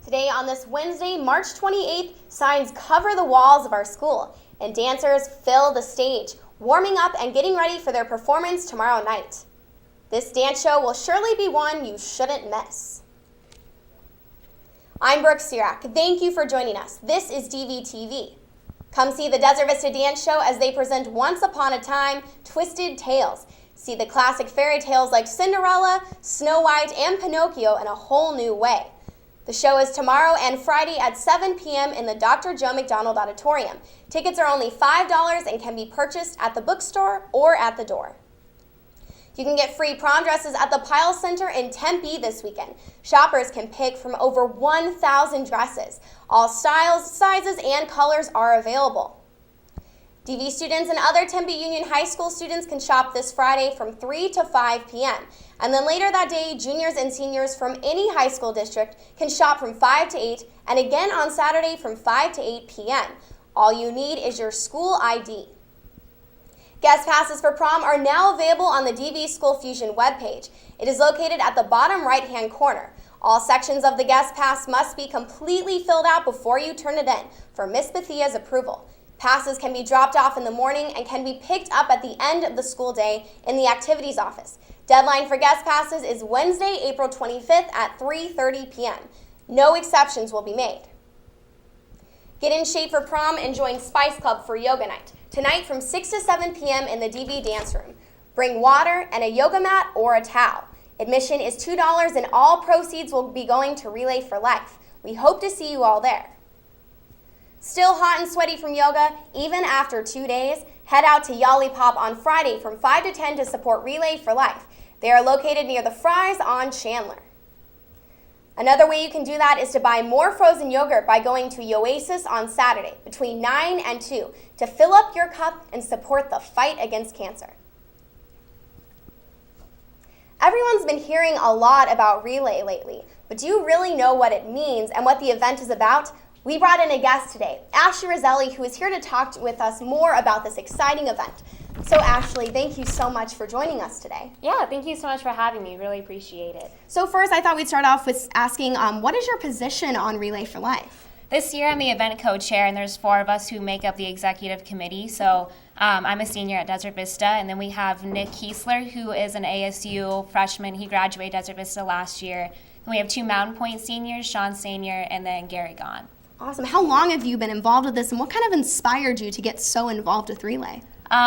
Today on this Wednesday, March 28th, signs cover the walls of our school and dancers fill the stage, warming up and getting ready for their performance tomorrow night. This dance show will surely be one you shouldn't miss. I'm Brooke Sirac. Thank you for joining us. This is DVTV. Come see the Desert Vista Dance Show as they present Once Upon a Time, Twisted Tales. See the classic fairy tales like Cinderella, Snow White, and Pinocchio in a whole new way. The show is tomorrow and Friday at 7 p.m. in the Dr. Joe McDonald Auditorium. Tickets are only $5 and can be purchased at the bookstore or at the door. You can get free prom dresses at the Pyle Center in Tempe this weekend. Shoppers can pick from over 1,000 dresses. All styles, sizes, and colors are available. DV students and other Tempe Union High School students can shop this Friday from 3 to 5 p.m. And then later that day, juniors and seniors from any high school district can shop from 5 to 8 and again on Saturday from 5 to 8 p.m. All you need is your school ID. Guest passes for prom are now available on the DV School Fusion webpage. It is located at the bottom right-hand corner. All sections of the guest pass must be completely filled out before you turn it in for Miss Bethia's approval. Passes can be dropped off in the morning and can be picked up at the end of the school day in the activities office. Deadline for guest passes is Wednesday, April 25th at 3:30 p.m. No exceptions will be made. Get in shape for prom and join Spice Club for yoga night. Tonight from 6 to 7 p.m. in the DV dance room. Bring water and a yoga mat or a towel. Admission is $2 and all proceeds will be going to Relay for Life. We hope to see you all there. Still hot and sweaty from yoga, even after 2 days? Head out to Yali Pop on Friday from 5 to 10 to support Relay for Life. They are located near the Fry's on Chandler. Another way you can do that is to buy more frozen yogurt by going to Oasis on Saturday between 9 and 2 to fill up your cup and support the fight against cancer. Everyone's been hearing a lot about Relay lately, but do you really know what it means and what the event is about? We brought in a guest today, Ashley Roselli, who is here to talk with us more about this exciting event. So Ashley, thank you so much for joining us today. Yeah, thank you so much for having me. Really appreciate it. So first, I thought we'd start off with asking, what is your position on Relay for Life? This year I'm the event co-chair, and there's 4 of us who make up the executive committee. So I'm a senior at Desert Vista, and then we have Nick Kiesler, who is an ASU freshman. He graduated Desert Vista last year. And we have 2 Mountain Point seniors, Sean Senior, and then Gary Gahn. Awesome. How long have you been involved with this, and what kind of inspired you to get so involved with Relay?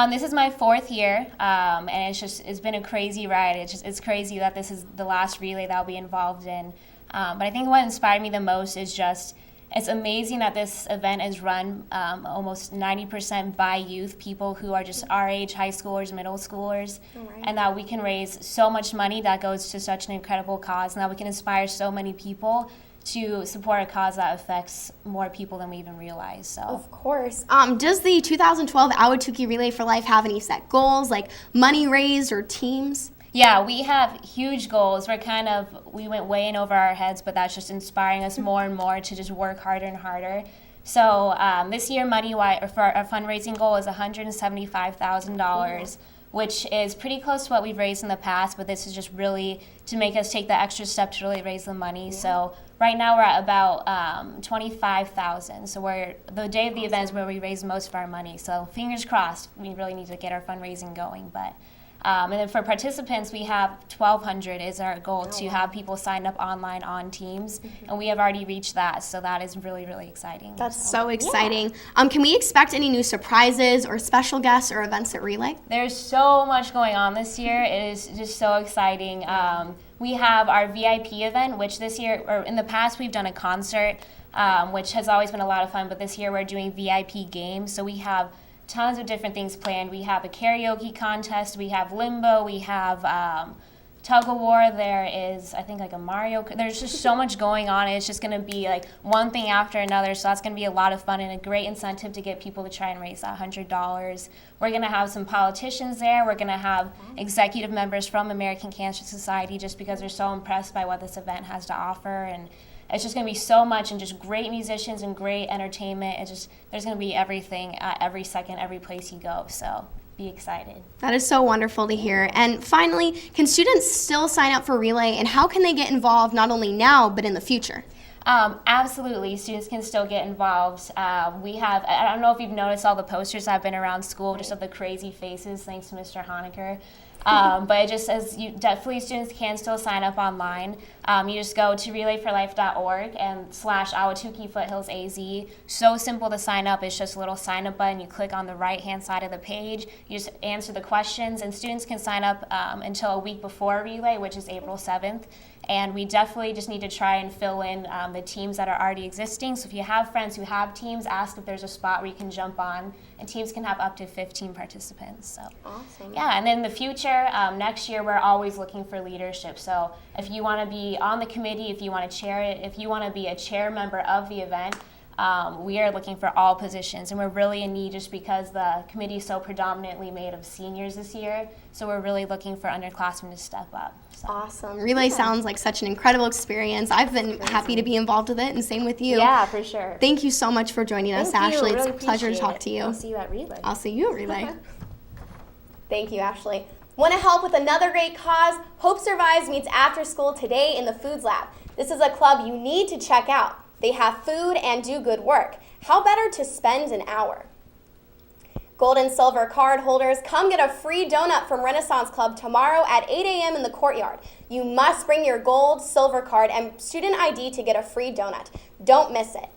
This is my 4th year, and it's been a crazy ride. It's crazy that this is the last relay that I'll be involved in. But I think what inspired me the most is just, it's amazing that this event is run almost 90% by youth, people who are just our age, high schoolers, middle schoolers, and that we can raise so much money that goes to such an incredible cause, and that we can inspire so many people to support a cause that affects more people than we even realize. So. Of course. Does the 2012 Ahwatukee Relay for Life have any set goals, like money raised or teams? Yeah, we have huge goals. We went way in over our heads, but that's just inspiring us more and more to just work harder and harder. So this year, for our fundraising goal is $175,000. Which is pretty close to what we've raised in the past, but this is just really to make us take the extra step to really raise the money. Yeah. So right now we're at about $25,000. So the day of the event is where we raise most of our money. So fingers crossed, we really need to get our fundraising going. But and then for participants, we have 1,200 is our goal to have people sign up online on Teams, and we have already reached that, so that is really, really exciting. That's so exciting. Yeah. Can we expect any new surprises or special guests or events at Relay? There's so much going on this year. It is just so exciting. We have our VIP event, which this year, or in the past, we've done a concert, which has always been a lot of fun, but this year we're doing VIP games, so we have tons of different things planned. We have a karaoke contest, we have limbo, we have tug of war, there is, I think, like a Mario, there's just so much going on. It's just going to be like one thing after another, so that's going to be a lot of fun and a great incentive to get people to try and raise that $100. We're going to have some politicians there. We're going to have executive members from American Cancer Society, just because they're so impressed by what this event has to offer, and it's just going to be so much, and just great musicians and great entertainment. There's going to be everything at every second, every place you go. So be excited. That is so wonderful to hear. And finally, can students still sign up for Relay, and how can they get involved not only now but in the future? Absolutely, students can still get involved. I don't know if you've noticed all the posters that have been around school, just of the crazy faces, thanks to Mr. Honecker. But it just says definitely students can still sign up online. You just go to relayforlife.org and /Ahwatukee Foothills AZ. So simple to sign up. It's just a little sign up button. You click on the right-hand side of the page. You just answer the questions, and students can sign up until a week before Relay, which is April 7th. And we definitely just need to try and fill in the teams that are already existing. So if you have friends who have teams, ask if there's a spot where you can jump on. And teams can have up to 15 participants. So awesome. Yeah, and then in the future, next year, we're always looking for leadership. So if you want to be on the committee, if you want to chair it, if you want to be a chair member of the event, we are looking for all positions, and we're really in need just because the committee is so predominantly made of seniors this year. So we're really looking for underclassmen to step up. So. Awesome. Relay sounds like such an incredible experience. I've been happy to be involved with it, and same with you. Yeah, for sure. Thank you so much for joining us, Ashley. It's a pleasure to talk to you. I'll see you at Relay. I'll see you at Relay. Thank you, Ashley. Want to help with another great cause? Hope Survives meets after school today in the Foods Lab. This is a club you need to check out. They have food and do good work. How better to spend an hour? Gold and silver card holders, come get a free donut from Renaissance Club tomorrow at 8 a.m. in the courtyard. You must bring your gold, silver card, and student ID to get a free donut. Don't miss it.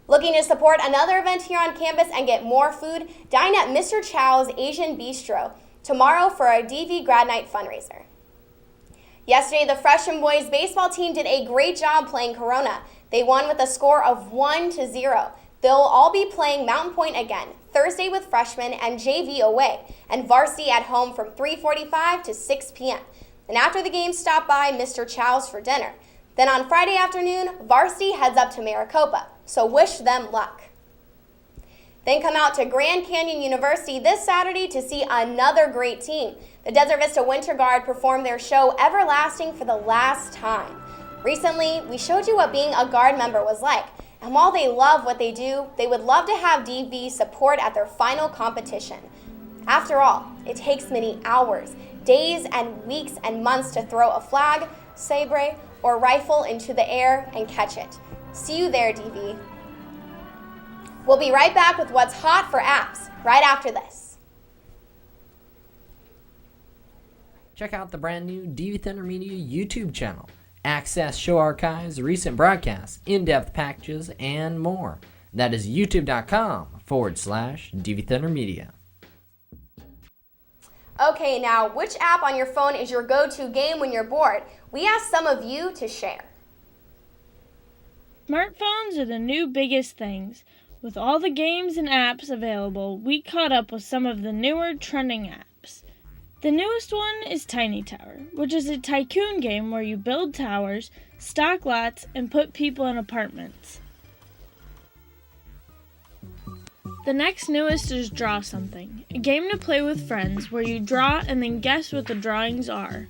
Looking to support another event here on campus and get more food? Dine at Mr. Chow's Asian Bistro tomorrow for a DV Grad Night fundraiser. Yesterday, the freshman boys baseball team did a great job playing Corona. They won with a score of 1-0. They'll all be playing Mountain Point again, Thursday with freshmen and JV away, and varsity at home from 3:45 to 6 p.m. And after the game, stop by Mr. Chow's for dinner. Then on Friday afternoon, varsity heads up to Maricopa, so wish them luck. Then come out to Grand Canyon University this Saturday to see another great team. The Desert Vista Winter Guard performed their show Everlasting for the last time. Recently, we showed you what being a Guard member was like, and while they love what they do, they would love to have DV support at their final competition. After all, it takes many hours, days, and weeks and months to throw a flag, sabre, or rifle into the air and catch it. See you there, DV. We'll be right back with what's hot for apps right after this. Check out the brand new DV Thunder Media YouTube channel. Access show archives, recent broadcasts, in-depth packages, and more. That is youtube.com/DV Thunder Media. Okay, now, which app on your phone is your go-to game when you're bored? We asked some of you to share. Smartphones are the new biggest things. With all the games and apps available, we caught up with some of the newer trending apps. The newest one is Tiny Tower, which is a tycoon game where you build towers, stock lots, and put people in apartments. The next newest is Draw Something, a game to play with friends where you draw and then guess what the drawings are.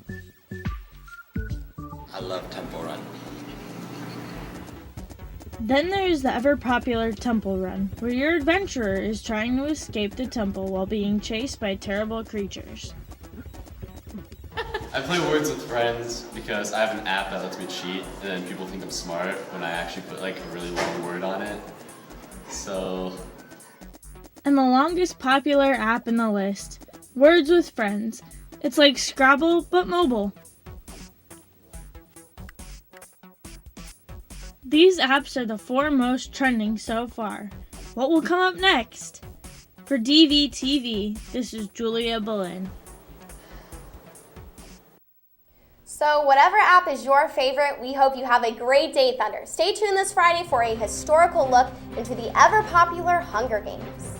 I love Temple Run. Then there's the ever-popular Temple Run, where your adventurer is trying to escape the temple while being chased by terrible creatures. I play Words with Friends because I have an app that lets me cheat, and then people think I'm smart when I actually put like a really long word on it. So... And the longest popular app in the list, Words with Friends. It's like Scrabble, but mobile. These apps are the 4 most trending so far. What will come up next? For DVTV, this is Julia Boleyn. So whatever app is your favorite, we hope you have a great day, Thunder. Stay tuned this Friday for a historical look into the ever-popular Hunger Games.